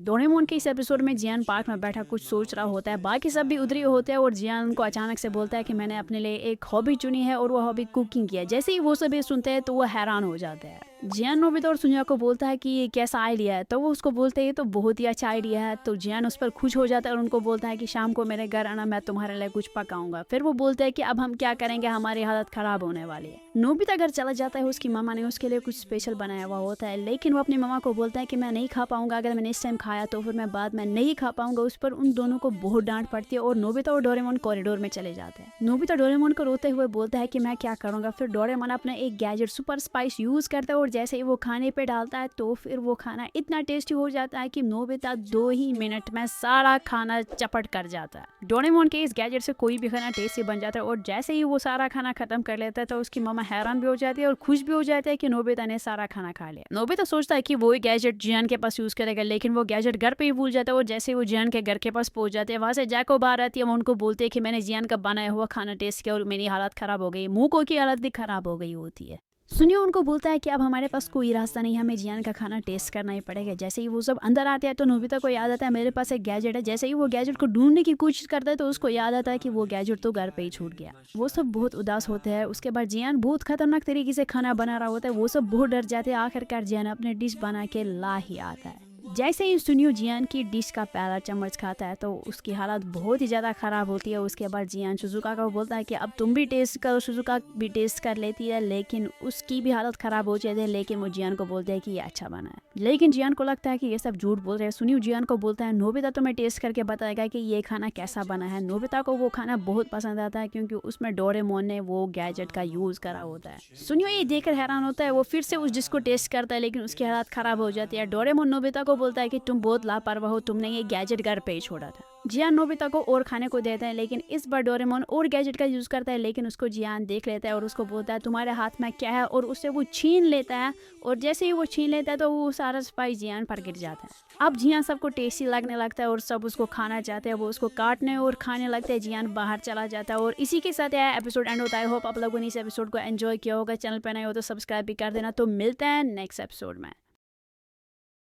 Doraemon के इस episode में जियान पार्क में बैठा कुछ सोच रहा होता है। बाकी सब भी उधर ही होते हैं और जियान को अचानक से बोलता है कि मैंने अपने लिए एक हॉबी चुनी है और वो हॉबी कुकिंग की है। जैसे ही वो सब ये सुनते हैं तो वो हैरान हो जाते हैं। जियान नोबिता और सुनिया को बोलता है कि ये कैसा आइडिया है, तो वो उसको बोलते हैं ये तो बहुत ही अच्छा आइडिया है। तो जियान उस पर खुश हो जाता है और उनको बोलता है कि शाम को मेरे घर आना, मैं तुम्हारे लिए कुछ पकाऊंगा। फिर वो बोलते हैं कि अब हम क्या करेंगे, हमारी हालत खराब होने वाली है। नोबिता घर चला जाता है, उसकी मामा ने उसके लिए कुछ स्पेशल बनाया हुआ होता है, लेकिन वो अपनी मामा को बोलता है कि मैं नहीं खा पाऊंगा, अगर मैंने इस टाइम खाया तो फिर मैं बाद में नहीं खा पाऊंगा। उस पर उन दोनों को बहुत डांट पड़ती है और नोबिता और डोरेमोन कॉरिडोर में चले जाते हैं। नोबिता डोरेमोन को रोते हुए बोलता है कि मैं क्या करूंगा। फिर डोरेमोन अपना एक गैजेट सुपर स्पाइस यूज करता है और जैसे ही वो खाने पे डालता है तो फिर वो खाना इतना टेस्टी हो जाता है कि नोबिता 2 ही मिनट में सारा खाना चपट कर जाता है। डोरेमोन के इस गैजेट से कोई भी खाना टेस्टी बन जाता है और जैसे ही वो सारा खाना खत्म कर लेता है तो उसकी मामा हैरान भी हो जाती है और खुश भी हो जाती है कि नोबिता ने सारा खाना खा लिया। नोबिता सोचता है कि वो गैजेट जियान के पास यूज करेगा, लेकिन वो गैजेट घर पे ही भूल जाता है और जैसे वो जियान के घर के पास पहुंच जाते हैं, वहां से जैको बाहर आती है। वो उनको बोलते हैं कि मैंने जियान का बनाया हुआ खाना टेस्ट किया और मेरी हालत खराब हो गई। मूको की हालत भी खराब हो गई होती है। सुनियो उनको बोलता है कि अब हमारे पास कोई रास्ता नहीं, हमें जियान का खाना टेस्ट करना ही पड़ेगा। जैसे ही वो सब अंदर आते हैं तो नोबिता को याद आता है मेरे पास एक गैजेट है। जैसे ही वो गैजेट को ढूंढने की कोशिश करता है तो उसको याद आता है कि वो गैजेट तो घर पे ही छूट गया। वो सब बहुत उदास होते हैं। उसके बाद जियान बहुत खतरनाक तरीके से खाना बना रहा होता है। वो सब बहुत डर जाते हैं। आखिरकार जियान अपने डिश बना के ला ही आता है। जैसे ही सुनियो जियान की डिश का पहला चम्मच खाता है तो उसकी हालत बहुत ही ज़्यादा ख़राब होती है। उसके बाद जियान सुजुका को बोलता है कि अब तुम भी टेस्ट करो। सुजुका भी टेस्ट कर लेती है, लेकिन उसकी भी हालत ख़राब हो जाती है। लेकिन वो जियान को बोलते हैं कि ये अच्छा बना है, लेकिन जियान को लगता है कि ये सब झूठ बोल रहे हैं। सुनियो जियान को बोलता है नोबिता तुम्हें टेस्ट करके बताएगा कि ये खाना कैसा बना है। नोबिता को वो खाना बहुत पसंद आता है क्योंकि उसमें डोरेमोन ने वो गैजेट का यूज़ करा होता है। सुनियो ये देखकर हैरान होता है। वो फिर से उस डिश को टेस्ट करता है, लेकिन उसकी हालत ख़राब हो जाती है। डोरेमोन नोबिता को बोलता है कि तुम बहुत लापरवाह हो, तुमने ये गैजेट घर पे ही छोड़ा था। जियान नोबिता को और खाने को देता है, लेकिन इस बार डोरेमोन और गैजेट का यूज करता है, लेकिन उसको जियान देख लेता है और उसको बोलता है तुम्हारे हाथ में क्या है, और उससे वो छीन लेता है। और जैसे ही वो छीन लेता है तो वो सारा स्पाइस जियान पर गिर जाता है। अब जियान सबको टेस्टी लगने लगता है और सब उसको खाना चाहते हैं। वो उसको काटने और खाने लगते हैं। जियान बाहर चला जाता है और इसी के साथ यह एपिसोड एंड होता है। होप आप लोगों ने इस एपिसोड को एंजॉय किया होगा। चैनल पर नए हो तो सब्सक्राइब भी कर देना। तो मिलते हैं नेक्स्ट एपिसोड में।